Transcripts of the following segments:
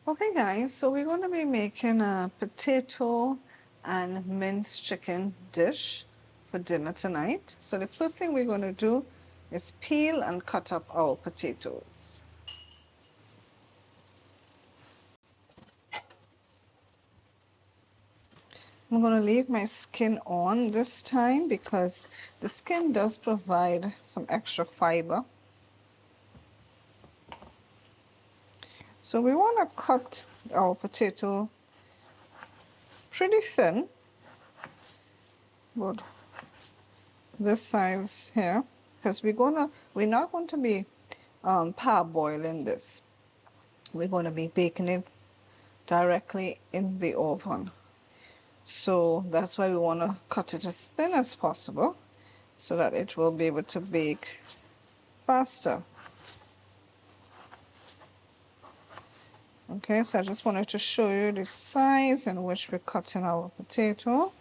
Okay guys, so we're going to be making a potato and minced chicken dish for dinner tonight. So the first thing we're going to do is peel and cut up our potatoes. I'm going to leave my skin on this time because the skin does provide some extra fiber. So we want to cut our potato pretty thin, about this size here, because we're not going to be parboiling this. We're going to be baking it directly in the oven. So that's why we want to cut it as thin as possible so that it will be able to bake faster. Okay, so I just wanted to show you the size in which we're cutting our potato.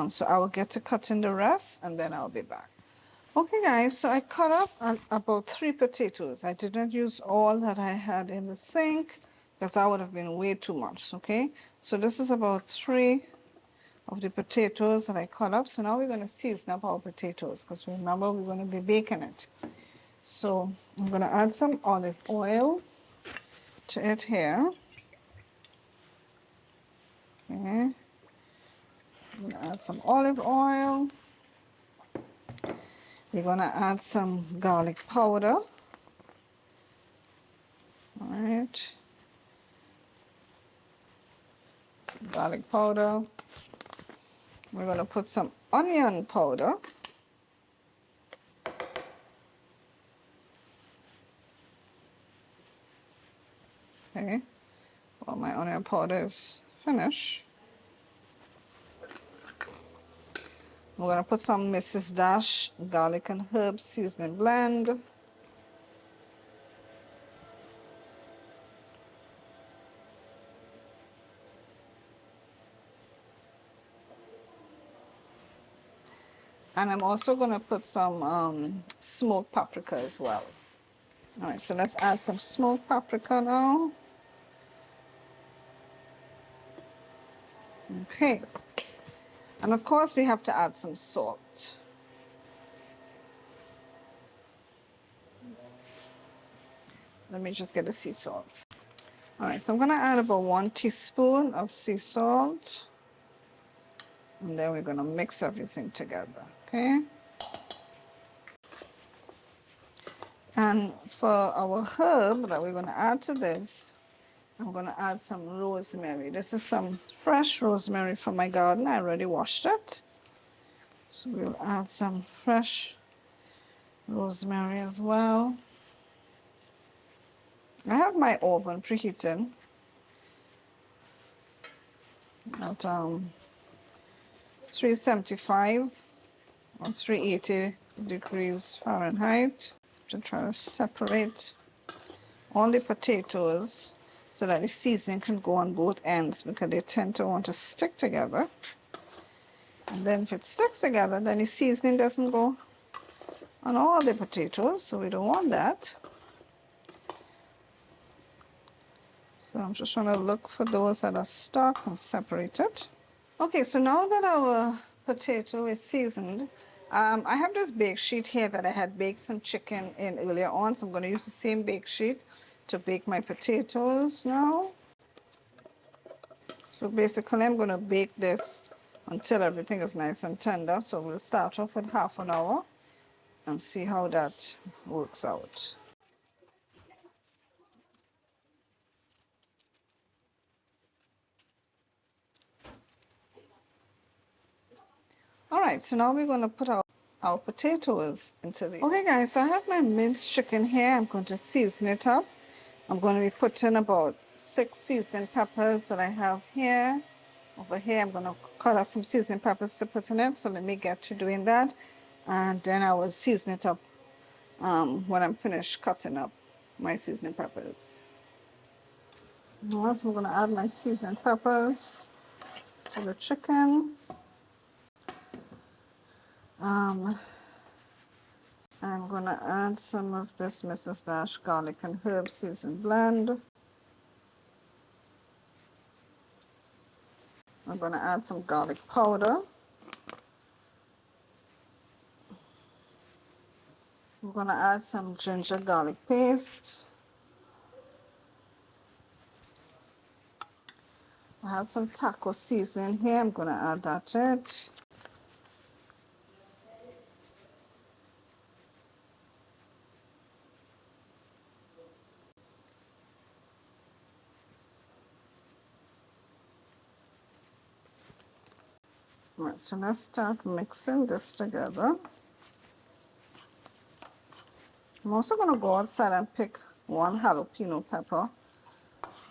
So I will get to cutting the rest and then I'll be back. Okay guys, so I cut up about 3 potatoes. I did not use all that I had in the sink because that would have been way too much, okay? So this is about 3 of the potatoes that I cut up. So now we're going to season up our potatoes because remember we're going to be baking it. So I'm going to add some olive oil to it here. Okay. I'm going to add some olive oil. We're going to add some garlic powder. All right. Some garlic powder. We're going to put some onion powder. Okay. Well, my onion powder is finished. We're going to put some Mrs. Dash garlic and herb seasoning blend. And I'm also going to put some smoked paprika as well. All right, so let's add some smoked paprika now. Okay. And of course, we have to add some salt. Let me just get a sea salt. All right, so I'm going to add about 1 teaspoon of sea salt. And then we're going to mix everything together, okay? And for our herb that we're going to add to this, I'm going to add some rosemary. This is some fresh rosemary from my garden. I already washed it. So we'll add some fresh rosemary as well. I have my oven preheating at 375 or 380 degrees Fahrenheit to try to separate all the potatoes so that the seasoning can go on both ends because they tend to want to stick together. And then if it sticks together, then the seasoning doesn't go on all the potatoes, so we don't want that. So I'm just trying to look for those that are stuck and separate it. Okay, so now that our potato is seasoned, I have this bake sheet here that I had baked some chicken in earlier on, so I'm going to use the same bake sheet to bake my potatoes now. So basically I'm going to bake this until everything is nice and tender. So we'll start off with half an hour and see how that works out. All right, so now we're going to put our potatoes into the... Okay guys, so I have my minced chicken here. I'm going to season it up. I'm going to be putting about 6 seasoning peppers that I have here. Over here, I'm going to cut out some seasoning peppers to put in it. So let me get to doing that. And then I will season it up when I'm finished cutting up my seasoning peppers. Now, so I'm going to add my seasoned peppers to the chicken. I'm going to add some of this Mrs. Dash garlic and herb seasoned blend. I'm going to add some garlic powder. I'm going to add some ginger garlic paste. I have some taco seasoning here. I'm going to add that to it. Right, so let's start mixing this together. I'm also going to go outside and pick one jalapeno pepper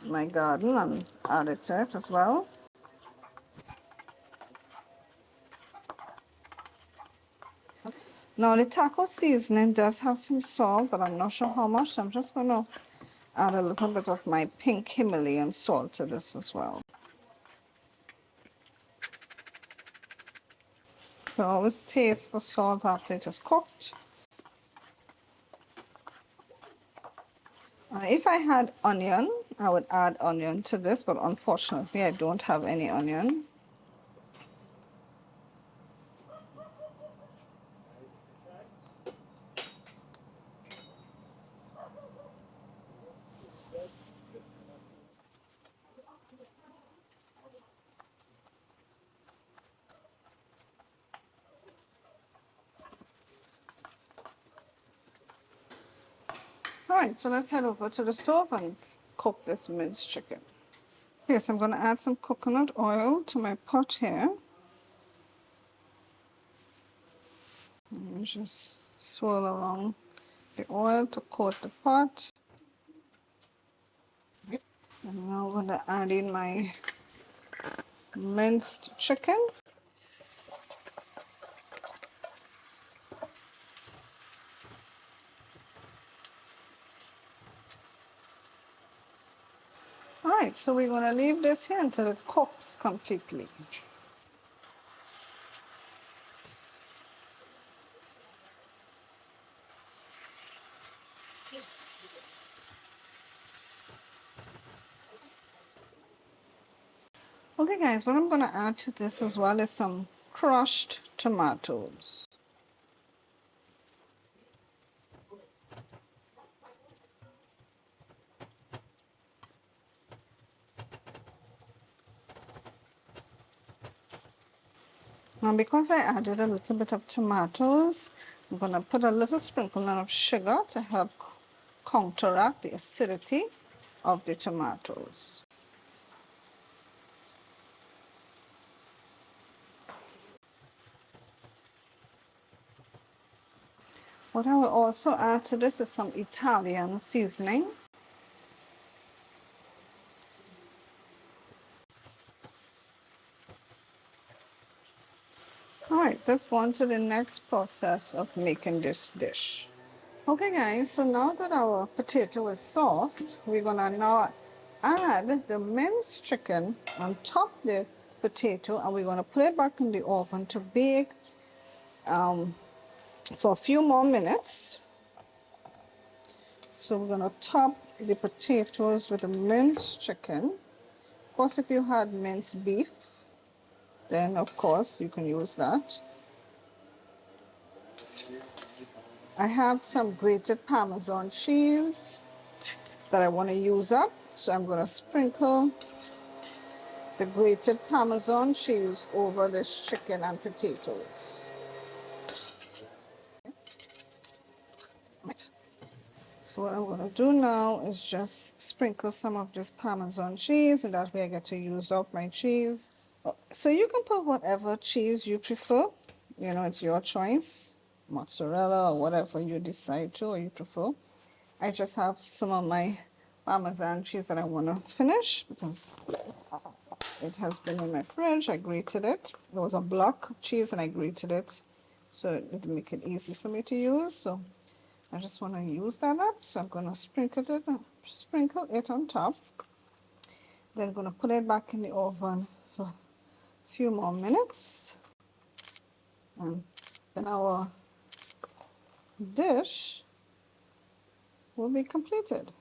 in my garden and add it to it as well. Now the taco seasoning does have some salt, but I'm not sure how much. So I'm just going to add a little bit of my pink Himalayan salt to this as well. You can always taste for salt after it is cooked. If I had onion, I would add onion to this, but unfortunately I don't have any onion. All right, so let's head over to the stove and cook this minced chicken. Yes, I'm going to add some coconut oil to my pot here. And just swirl around the oil to coat the pot. And now I'm going to add in my minced chicken. All right, so we're going to leave this here until it cooks completely. Okay guys, what I'm going to add to this as well is some crushed tomatoes. Now because I added a little bit of tomatoes, I'm going to put a little sprinkle of sugar to help counteract the acidity of the tomatoes. What I will also add to this is some Italian seasoning. All right, let's go on to the next process of making this dish. Okay guys, so now that our potato is soft, we're gonna now add the minced chicken on top of the potato, and we're gonna put it back in the oven to bake for a few more minutes. So we're gonna top the potatoes with the minced chicken. Of course, if you had minced beef, then of course you can use that. I have some grated Parmesan cheese that I want to use up, so I'm going to sprinkle the grated Parmesan cheese over this chicken and potatoes. Right. So what I'm going to do now is just sprinkle some of this Parmesan cheese, and that way I get to use up my cheese. So you can put whatever cheese you prefer, you know, it's your choice, mozzarella or whatever you decide to or you prefer. I just have some of my Parmesan cheese that I want to finish because it has been in my fridge. I grated it. It was a block of cheese and I grated it, so it would make it easy for me to use. So I just want to use that up. So I'm going to sprinkle it on top. Then I'm going to put it back in the oven for a few more minutes. And then our dish will be completed.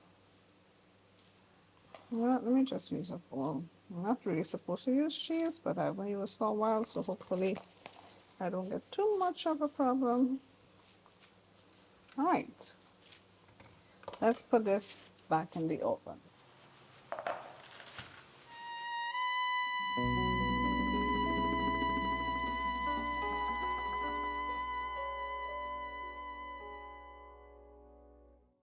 Well, let me just use up all I'm not really supposed to use cheese, but I haven't used for a while, so hopefully I don't get too much of a problem. All right, let's put this back in the oven.